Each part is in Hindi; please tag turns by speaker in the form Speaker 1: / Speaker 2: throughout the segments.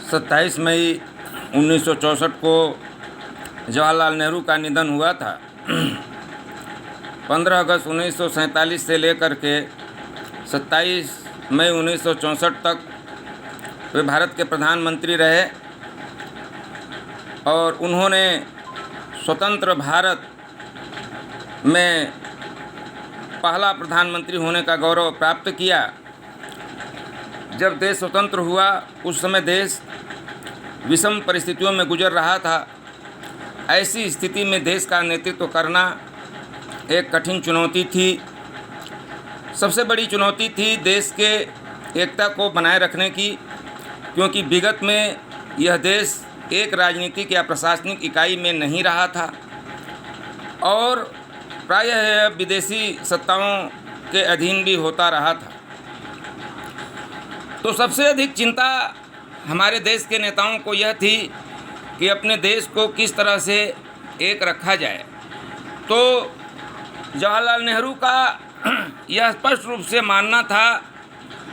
Speaker 1: 27 मई 1964 को जवाहरलाल नेहरू का निधन हुआ था। 15 अगस्त 1947 से लेकर के 27 मई 1964 तक वे भारत के प्रधानमंत्री रहे और उन्होंने स्वतंत्र भारत में पहला प्रधानमंत्री होने का गौरव प्राप्त किया। जब देश स्वतंत्र हुआ उस समय देश विषम परिस्थितियों में गुजर रहा था। ऐसी स्थिति में देश का नेतृत्व करना एक कठिन चुनौती थी। सबसे बड़ी चुनौती थी देश के एकता को बनाए रखने की, क्योंकि विगत में यह देश एक राजनीतिक या प्रशासनिक इकाई में नहीं रहा था और प्रायः विदेशी सत्ताओं के अधीन भी होता रहा था। तो सबसे अधिक चिंता हमारे देश के नेताओं को यह थी कि अपने देश को किस तरह से एक रखा जाए। तो जवाहरलाल नेहरू का यह स्पष्ट रूप से मानना था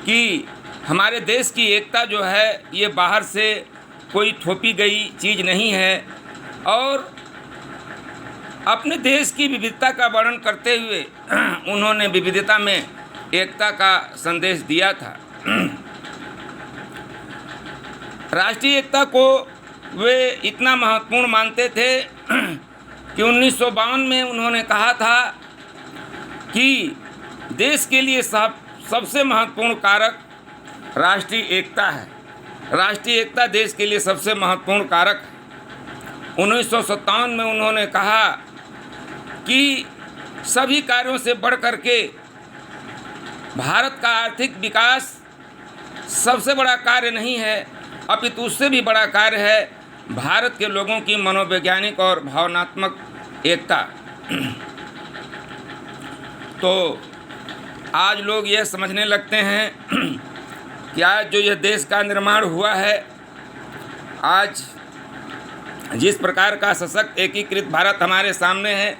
Speaker 1: कि हमारे देश की एकता जो है ये बाहर से कोई थोपी गई चीज़ नहीं है और अपने देश की विविधता का वर्णन करते हुए उन्होंने विविधता में एकता का संदेश दिया था। राष्ट्रीय एकता को वे इतना महत्वपूर्ण मानते थे कि 1952 में उन्होंने कहा था कि देश के लिए सबसे महत्वपूर्ण कारक राष्ट्रीय एकता है। राष्ट्रीय एकता देश के लिए सबसे महत्वपूर्ण कारक है। 1957 में उन्होंने कहा कि सभी कार्यों से बढ़ कर के भारत का आर्थिक विकास सबसे बड़ा कार्य नहीं है, अपितु उससे भी बड़ा कार्य है भारत के लोगों की मनोवैज्ञानिक और भावनात्मक एकता। तो आज लोग यह समझने लगते हैं कि आज जो यह देश का निर्माण हुआ है, आज जिस प्रकार का सशक्त एकीकृत भारत हमारे सामने है,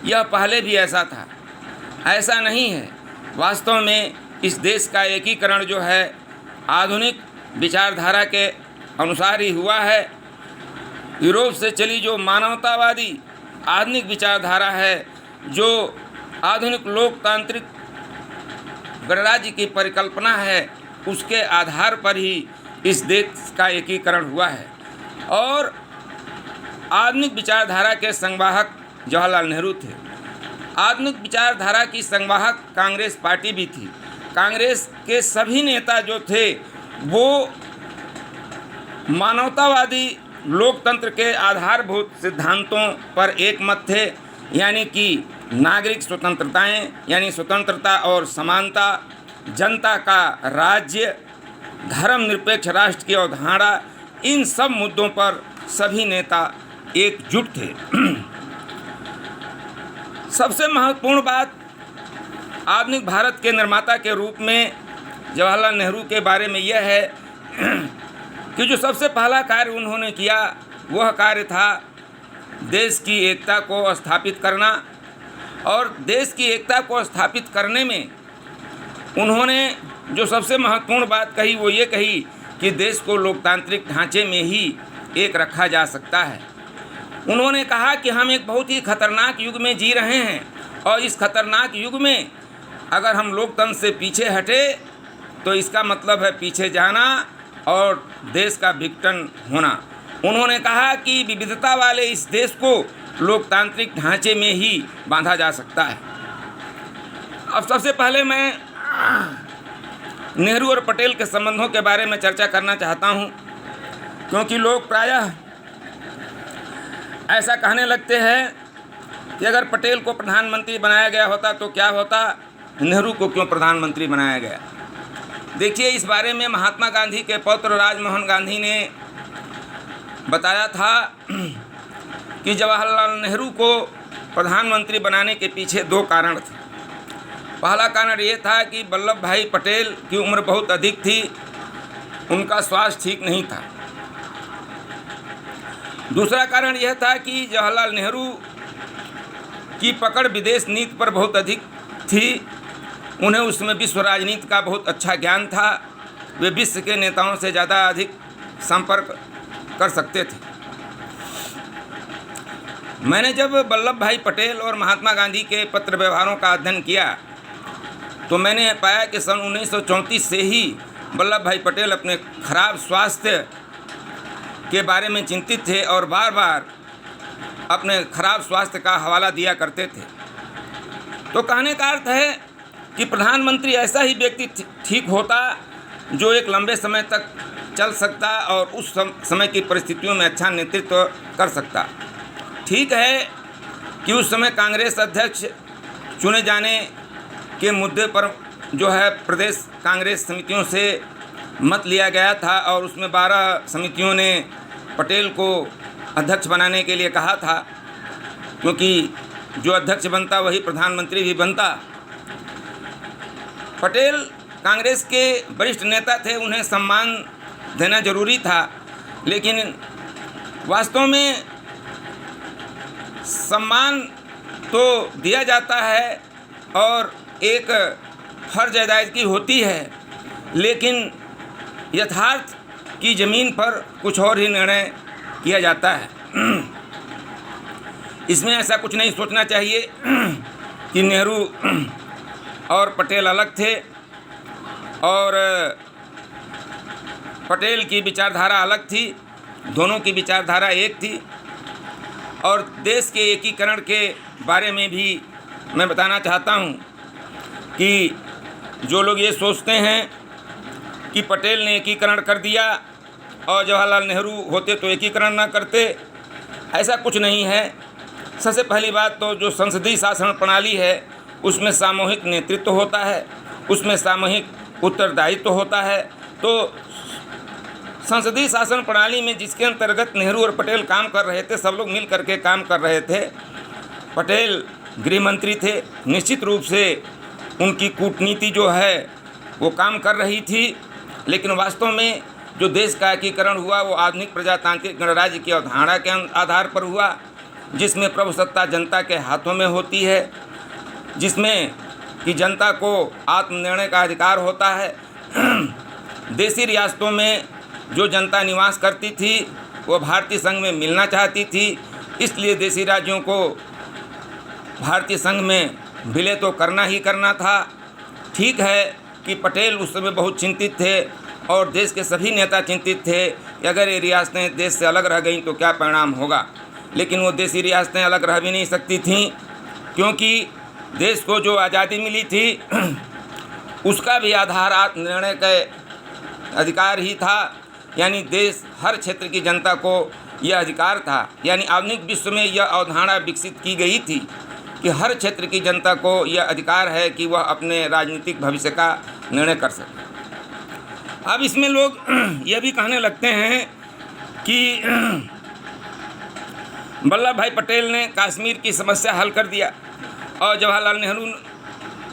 Speaker 1: यह पहले भी ऐसा था। ऐसा नहीं है। वास्तव में इस देश का एकीकरण जो है आधुनिक विचारधारा के अनुसार ही हुआ है। यूरोप से चली जो मानवतावादी आधुनिक विचारधारा है, जो आधुनिक लोकतांत्रिक गणराज्य की परिकल्पना है, उसके आधार पर ही इस देश का एकीकरण हुआ है। और आधुनिक विचारधारा के संवाहक जवाहरलाल नेहरू थे। आधुनिक विचारधारा की संवाहक कांग्रेस पार्टी भी थी। कांग्रेस के सभी नेता जो थे वो मानवतावादी लोकतंत्र के आधारभूत सिद्धांतों पर एकमत थे, यानी कि नागरिक स्वतंत्रताएं यानी स्वतंत्रता और समानता, जनता का राज्य, धर्मनिरपेक्ष राष्ट्र की अवधारणा, इन सब मुद्दों पर सभी नेता एकजुट थे। सबसे महत्वपूर्ण बात आधुनिक भारत के निर्माता के रूप में जवाहरलाल नेहरू के बारे में यह है कि जो सबसे पहला कार्य उन्होंने किया वह कार्य था देश की एकता को स्थापित करना। और देश की एकता को स्थापित करने में उन्होंने जो सबसे महत्वपूर्ण बात कही वो ये कही कि देश को लोकतांत्रिक ढांचे में ही एक रखा जा सकता है। उन्होंने कहा कि हम एक बहुत ही खतरनाक युग में जी रहे हैं और इस खतरनाक युग में अगर हम लोकतंत्र से पीछे हटे तो इसका मतलब है पीछे जाना और देश का विघटन होना। उन्होंने कहा कि विविधता वाले इस देश को लोकतांत्रिक ढांचे में ही बांधा जा सकता है। अब सबसे पहले मैं नेहरू और पटेल के संबंधों के बारे में चर्चा करना चाहता हूँ, क्योंकि लोग प्रायः ऐसा कहने लगते हैं कि अगर पटेल को प्रधानमंत्री बनाया गया होता तो क्या होता, नेहरू को क्यों प्रधानमंत्री बनाया गया। देखिए, इस बारे में महात्मा गांधी के पौत्र राजमोहन गांधी ने बताया था कि जवाहरलाल नेहरू को प्रधानमंत्री बनाने के पीछे दो कारण थे। पहला कारण ये था कि वल्लभ भाई पटेल की उम्र बहुत अधिक थी, उनका स्वास्थ्य ठीक नहीं था। दूसरा कारण यह था कि जवाहरलाल नेहरू की पकड़ विदेश नीति पर बहुत अधिक थी। उन्हें उसमें विश्व राजनीति का बहुत अच्छा ज्ञान था। वे विश्व के नेताओं से ज़्यादा अधिक संपर्क कर सकते थे। मैंने जब वल्लभ भाई पटेल और महात्मा गांधी के पत्र व्यवहारों का अध्ययन किया तो मैंने पाया कि सन 1934 से ही वल्लभ भाई पटेल अपने खराब स्वास्थ्य के बारे में चिंतित थे और बार बार अपने खराब स्वास्थ्य का हवाला दिया करते थे। तो कहने का अर्थ है कि प्रधानमंत्री ऐसा ही व्यक्ति ठीक होता जो एक लंबे समय तक चल सकता और उस समय की परिस्थितियों में अच्छा नेतृत्व कर सकता। ठीक है कि उस समय कांग्रेस अध्यक्ष चुने जाने के मुद्दे पर जो है प्रदेश कांग्रेस समितियों से मत लिया गया था और उसमें 12 समितियों ने पटेल को अध्यक्ष बनाने के लिए कहा था, क्योंकि जो अध्यक्ष बनता वही प्रधानमंत्री भी बनता। पटेल कांग्रेस के वरिष्ठ नेता थे, उन्हें सम्मान देना जरूरी था, लेकिन वास्तव में सम्मान तो दिया जाता है और एक फर्ज अदायगी होती है, लेकिन यथार्थ की ज़मीन पर कुछ और ही निर्णय किया जाता है। इसमें ऐसा कुछ नहीं सोचना चाहिए कि नेहरू और पटेल अलग थे और पटेल की विचारधारा अलग थी। दोनों की विचारधारा एक थी। और देश के एकीकरण के बारे में भी मैं बताना चाहता हूं कि जो लोग ये सोचते हैं कि पटेल ने एकीकरण कर दिया और जवाहरलाल नेहरू होते तो एकीकरण ना करते, ऐसा कुछ नहीं है। सबसे पहली बात तो जो संसदीय शासन प्रणाली है उसमें सामूहिक नेतृत्व होता है, उसमें सामूहिक उत्तरदायित्व होता है। तो संसदीय शासन प्रणाली में जिसके अंतर्गत नेहरू और पटेल काम कर रहे थे, सब लोग मिल करके काम कर रहे थे। पटेल गृह मंत्री थे, निश्चित रूप से उनकी कूटनीति जो है वो काम कर रही थी, लेकिन वास्तव में जो देश का एकीकरण हुआ वो आधुनिक प्रजातांत्रिक गणराज्य की अवधारणा के आधार पर हुआ, जिसमें प्रभुसत्ता जनता के हाथों में होती है, जिसमें कि जनता को आत्मनिर्णय का अधिकार होता है। देशी रियासतों में जो जनता निवास करती थी वो भारतीय संघ में मिलना चाहती थी, इसलिए देशी राज्यों को भारतीय संघ में विलय तो करना ही करना था। ठीक है कि पटेल उस समय बहुत चिंतित थे और देश के सभी नेता चिंतित थे कि अगर ये रियासतें देश से अलग रह गईं तो क्या परिणाम होगा, लेकिन वो देशी रियासतें अलग रह भी नहीं सकती थीं, क्योंकि देश को जो आज़ादी मिली थी उसका भी आधार आत्मनिर्णय के अधिकार ही था। यानी देश हर क्षेत्र की जनता को यह अधिकार था, यानी आधुनिक विश्व में यह अवधारणा विकसित की गई थी कि हर क्षेत्र की जनता को यह अधिकार है कि वह अपने राजनीतिक भविष्य का निर्णय कर सके। अब इसमें लोग यह भी कहने लगते हैं कि वल्लभ भाई पटेल ने कश्मीर की समस्या हल कर दिया और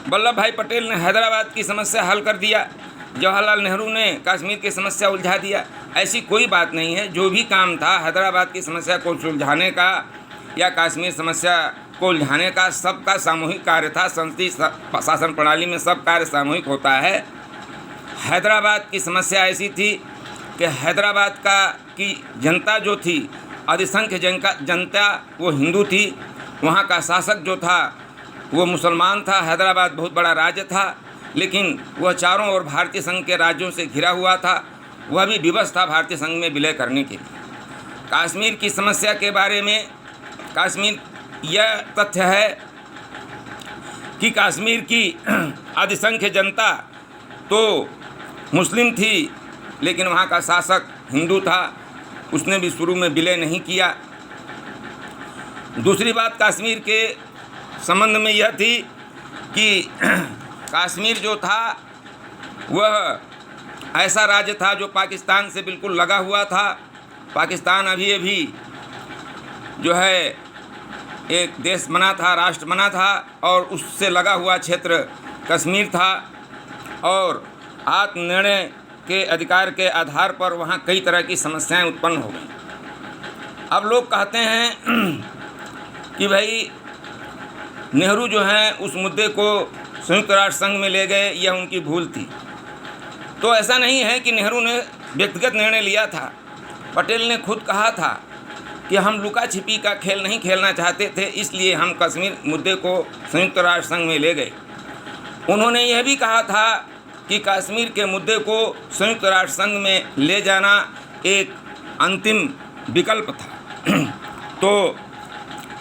Speaker 1: वल्लभ भाई पटेल ने हैदराबाद की समस्या हल कर दिया, जवाहरलाल नेहरू ने कश्मीर की समस्या उलझा दिया। ऐसी कोई बात नहीं है। जो भी काम था हैदराबाद की समस्या को सुलझाने का या कश्मीर समस्या को उलझाने का, सबका सामूहिक कार्य था। संसदीय शासन प्रणाली में सब कार्य सामूहिक होता है। हैदराबाद की समस्या ऐसी थी कि हैदराबाद की जनता जो थी, अधिसंख्य जनता वो हिंदू थी, वहाँ का शासक जो था वो मुसलमान था। हैदराबाद बहुत बड़ा राज्य था, लेकिन वह चारों ओर भारतीय संघ के राज्यों से घिरा हुआ था। वह भी विवश था भारतीय संघ में विलय करने के लिए। कश्मीर की समस्या के बारे में कश्मीर यह तथ्य है कि कश्मीर की अधिसंख्य जनता तो मुस्लिम थी, लेकिन वहाँ का शासक हिंदू था, उसने भी शुरू में विलय नहीं किया। दूसरी बात कश्मीर के संबंध में यह थी कि कश्मीर जो था वह ऐसा राज्य था जो पाकिस्तान से बिल्कुल लगा हुआ था। पाकिस्तान अभी जो है एक देश बना था, राष्ट्र बना था, और उससे लगा हुआ क्षेत्र कश्मीर था। और आत्मनिर्णय के अधिकार के आधार पर वहाँ कई तरह की समस्याएं उत्पन्न हो गई। अब लोग कहते हैं कि भाई नेहरू जो हैं उस मुद्दे को संयुक्त राष्ट्र संघ में ले गए, यह उनकी भूल थी। तो ऐसा नहीं है कि नेहरू ने व्यक्तिगत निर्णय लिया था। पटेल ने खुद कहा था कि हम लुका छिपी का खेल नहीं खेलना चाहते थे, इसलिए हम कश्मीर मुद्दे को संयुक्त राष्ट्र संघ में ले गए। उन्होंने यह भी कहा था कि कश्मीर के मुद्दे को संयुक्त राष्ट्र संघ में ले जाना एक अंतिम विकल्प था। तो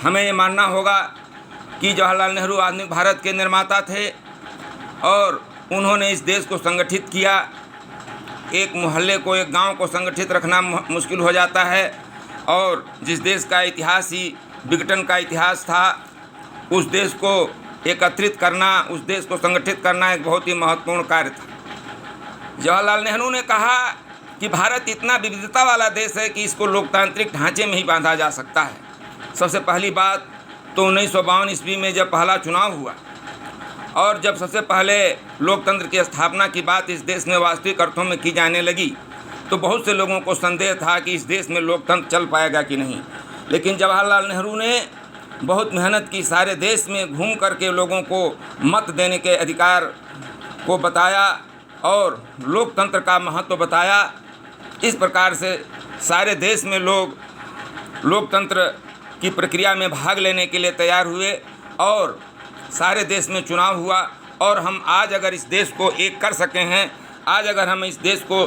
Speaker 1: हमें ये मानना होगा कि जवाहरलाल नेहरू आधुनिक भारत के निर्माता थे और उन्होंने इस देश को संगठित किया। एक मोहल्ले को, एक गांव को संगठित रखना मुश्किल हो जाता है, और जिस देश का इतिहास ही विघटन का इतिहास था, उस देश को एकत्रित करना, उस देश को संगठित करना एक बहुत ही महत्वपूर्ण कार्य था। जवाहरलाल नेहरू ने कहा कि भारत इतना विविधता वाला देश है कि इसको लोकतांत्रिक ढांचे में ही बांधा जा सकता है। सबसे पहली बात तो 1952 ईस्वी में जब पहला चुनाव हुआ और जब सबसे पहले लोकतंत्र की स्थापना की बात इस देश में वास्तविक अर्थों में की जाने लगी, तो बहुत से लोगों को संदेह था कि इस देश में लोकतंत्र चल पाएगा कि नहीं। लेकिन जवाहरलाल नेहरू ने बहुत मेहनत की, सारे देश में घूम करके लोगों को मत देने के अधिकार को बताया और लोकतंत्र का महत्व बताया। इस प्रकार से सारे देश में लोग लोकतंत्र की प्रक्रिया में भाग लेने के लिए तैयार हुए और सारे देश में चुनाव हुआ। और हम आज अगर इस देश को एक कर सके हैं, आज अगर हम इस देश को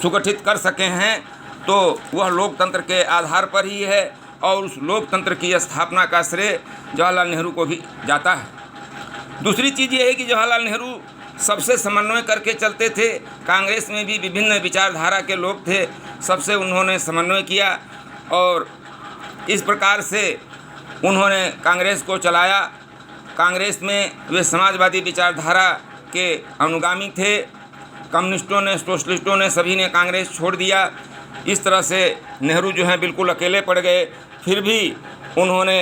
Speaker 1: सुगठित कर सके हैं, तो वह लोकतंत्र के आधार पर ही है और उस लोकतंत्र की स्थापना का श्रेय जवाहरलाल नेहरू को भी जाता है। दूसरी चीज़ ये है कि जवाहरलाल नेहरू सबसे समन्वय करके चलते थे। कांग्रेस में भी विभिन्न विचारधारा के लोग थे, सबसे उन्होंने समन्वय किया और इस प्रकार से उन्होंने कांग्रेस को चलाया। कांग्रेस में वे समाजवादी विचारधारा के अनुगामी थे। कम्युनिस्टों ने, सोशलिस्टों ने, सभी ने कांग्रेस छोड़ दिया। इस तरह से नेहरू जो हैं बिल्कुल अकेले पड़ गए। फिर भी उन्होंने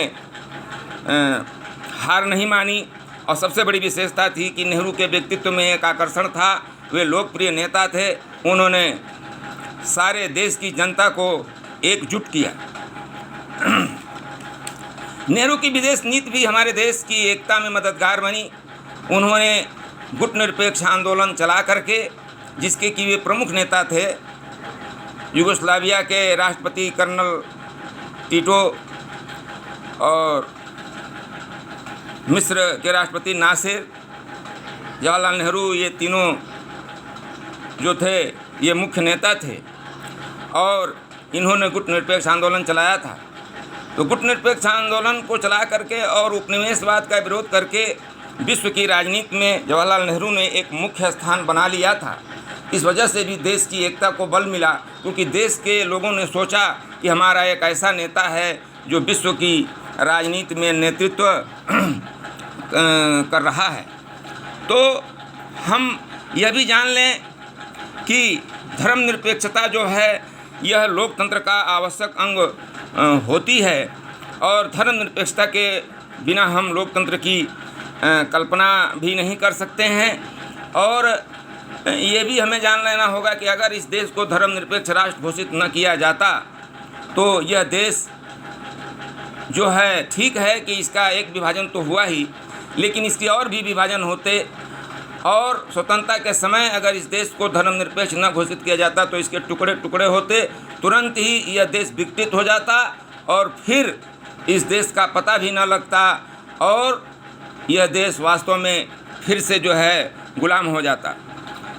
Speaker 1: हार नहीं मानी और सबसे बड़ी विशेषता थी कि नेहरू के व्यक्तित्व में एक आकर्षण था। वे लोकप्रिय नेता थे। उन्होंने सारे देश की जनता को एकजुट किया। नेहरू की विदेश नीति भी हमारे देश की एकता में मददगार बनी। उन्होंने गुट निरपेक्ष आंदोलन चला करके, जिसके कि वे प्रमुख नेता थे, यूगोस्लाविया के राष्ट्रपति कर्नल टीटो और मिस्र के राष्ट्रपति नासिर, जवाहरलाल नेहरू, ये तीनों जो थे ये मुख्य नेता थे और इन्होंने गुट निरपेक्ष आंदोलन चलाया था। तो गुट निरपेक्ष आंदोलन को चला करके और उपनिवेशवाद का विरोध करके विश्व की राजनीति में जवाहरलाल नेहरू ने एक मुख्य स्थान बना लिया था। इस वजह से भी देश की एकता को बल मिला, क्योंकि देश के लोगों ने सोचा कि हमारा एक ऐसा नेता है जो विश्व की राजनीति में नेतृत्व कर रहा है। तो हम यह भी जान लें कि धर्मनिरपेक्षता जो है यह लोकतंत्र का आवश्यक अंग होती है और धर्मनिरपेक्षता के बिना हम लोकतंत्र की कल्पना भी नहीं कर सकते हैं। और ये भी हमें जान लेना होगा कि अगर इस देश को धर्मनिरपेक्ष राष्ट्र घोषित न किया जाता तो यह देश जो है, ठीक है कि इसका एक विभाजन तो हुआ ही, लेकिन इसके और भी विभाजन होते और स्वतंत्रता के समय अगर इस देश को धर्मनिरपेक्ष न घोषित किया जाता तो इसके टुकड़े टुकड़े होते, तुरंत ही यह देश विघटित हो जाता और फिर इस देश का पता भी न लगता और यह देश वास्तव में फिर से जो है गुलाम हो जाता।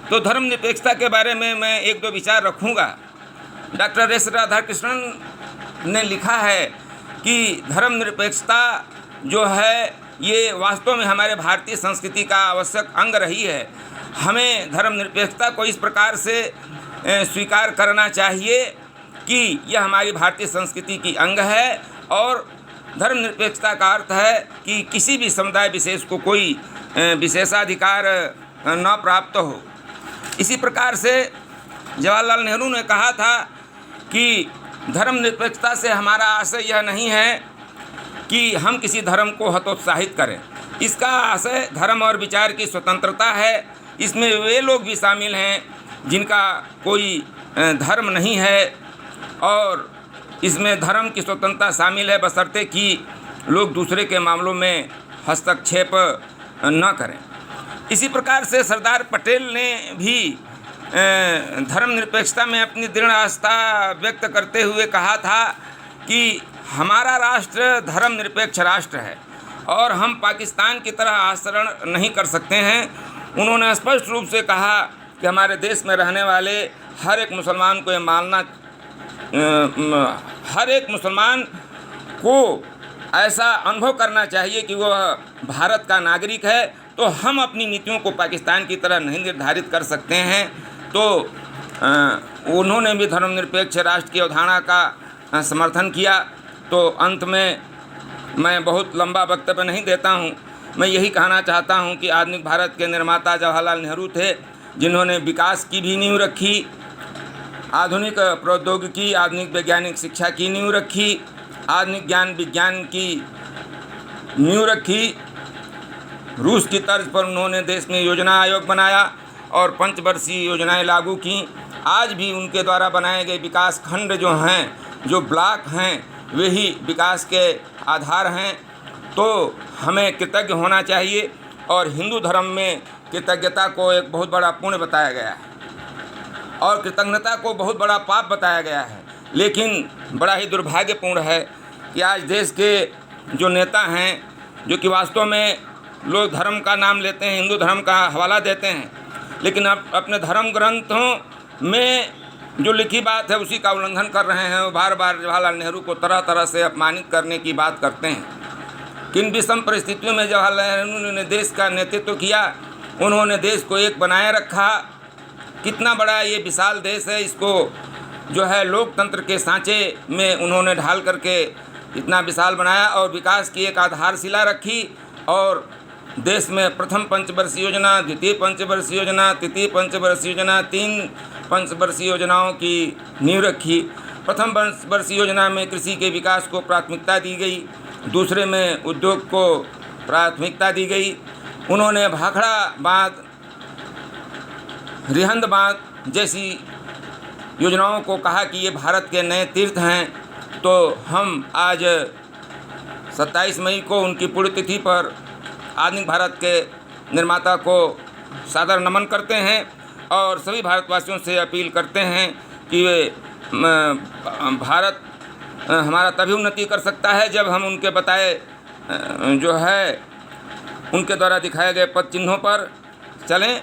Speaker 1: तो धर्मनिरपेक्षता के बारे में मैं एक दो विचार रखूँगा। डॉक्टर एस राधाकृष्णन ने लिखा है कि धर्मनिरपेक्षता जो है ये वास्तव में हमारे भारतीय संस्कृति का आवश्यक अंग रही है। हमें धर्मनिरपेक्षता को इस प्रकार से स्वीकार करना चाहिए कि यह हमारी भारतीय संस्कृति की अंग है और धर्मनिरपेक्षता का अर्थ है कि किसी भी समुदाय विशेष को कोई विशेषाधिकार न प्राप्त हो। इसी प्रकार से जवाहरलाल नेहरू ने कहा था कि धर्मनिरपेक्षता से हमारा आशय यह नहीं है कि हम किसी धर्म को हतोत्साहित करें। इसका आशय धर्म और विचार की स्वतंत्रता है। इसमें वे लोग भी शामिल हैं जिनका कोई धर्म नहीं है और इसमें धर्म की स्वतंत्रता शामिल है, बशर्ते कि लोग दूसरे के मामलों में हस्तक्षेप न करें। इसी प्रकार से सरदार पटेल ने भी धर्मनिरपेक्षता में अपनी दृढ़ आस्था व्यक्त करते हुए कहा था कि हमारा राष्ट्र धर्मनिरपेक्ष राष्ट्र है और हम पाकिस्तान की तरह आचरण नहीं कर सकते हैं। उन्होंने स्पष्ट रूप से कहा कि हमारे देश में रहने वाले हर एक मुसलमान को ये मानना, हर एक मुसलमान को ऐसा अनुभव करना चाहिए कि वह भारत का नागरिक है। तो हम अपनी नीतियों को पाकिस्तान की तरह नहीं निर्धारित कर सकते हैं। तो उन्होंने भी धर्मनिरपेक्ष राष्ट्र की अवधारणा का समर्थन किया। तो अंत में मैं बहुत लंबा वक्तव्य नहीं देता हूँ, मैं यही कहना चाहता हूँ कि आधुनिक भारत के निर्माता जवाहरलाल नेहरू थे, जिन्होंने विकास की भी नींव रखी, आधुनिक प्रौद्योगिकी, आधुनिक वैज्ञानिक शिक्षा की नींव रखी, आधुनिक ज्ञान विज्ञान की नींव रखी। रूस की तर्ज पर उन्होंने देश में योजना आयोग बनाया और पंचवर्षीय योजनाएं लागू की। आज भी उनके द्वारा बनाए गए विकास खंड जो हैं, जो ब्लॉक हैं, वही विकास के आधार हैं। तो हमें कृतज्ञ होना चाहिए और हिंदू धर्म में कृतज्ञता को एक बहुत बड़ा पुण्य बताया गया है और कृतज्ञता को बहुत बड़ा पाप बताया गया है। लेकिन बड़ा ही दुर्भाग्यपूर्ण है कि आज देश के जो नेता हैं, जो कि वास्तव में लोग धर्म का नाम लेते हैं, हिंदू धर्म का हवाला देते हैं, लेकिन अब अपने धर्म ग्रंथों में जो लिखी बात है उसी का उल्लंघन कर रहे हैं। वो बार बार जवाहरलाल नेहरू को तरह तरह से अपमानित करने की बात करते हैं। किन विषम परिस्थितियों में जवाहरलाल नेहरू ने देश का नेतृत्व किया, उन्होंने देश को एक बनाए रखा। कितना बड़ा ये विशाल देश है, इसको जो है लोकतंत्र के सांचे में उन्होंने ढाल करके इतना विशाल बनाया और विकास की एक आधारशिला रखी। और देश में प्रथम पंचवर्षीय योजना, द्वितीय पंचवर्षीय योजना, तृतीय पंचवर्षीय योजना, 3 पंचवर्षीय योजनाओं की नींव रखी। प्रथम पंचवर्षीय योजना में कृषि के विकास को प्राथमिकता दी गई, दूसरे में उद्योग को प्राथमिकता दी गई। उन्होंने भाखड़ा बांध, रिहंद बांध जैसी योजनाओं को कहा कि ये भारत के नए तीर्थ हैं। तो हम आज 27 मई को उनकी पुण्यतिथि पर आधुनिक भारत के निर्माता को सादर नमन करते हैं और सभी भारतवासियों से अपील करते हैं कि वे भारत हमारा तभी उन्नति कर सकता है जब हम उनके बताए जो है उनके द्वारा दिखाए गए पद चिन्हों पर चलें।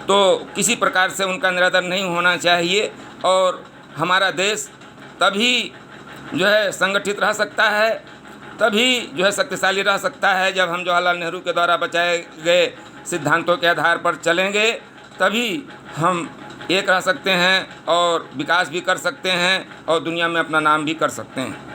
Speaker 1: तो किसी प्रकार से उनका निरादर नहीं होना चाहिए और हमारा देश तभी जो है संगठित रह सकता है, तभी जो है शक्तिशाली रह सकता है जब हम जवाहरलाल नेहरू के द्वारा बचाए गए सिद्धांतों के आधार पर चलेंगे। तभी हम एक रह सकते हैं और विकास भी कर सकते हैं और दुनिया में अपना नाम भी कर सकते हैं।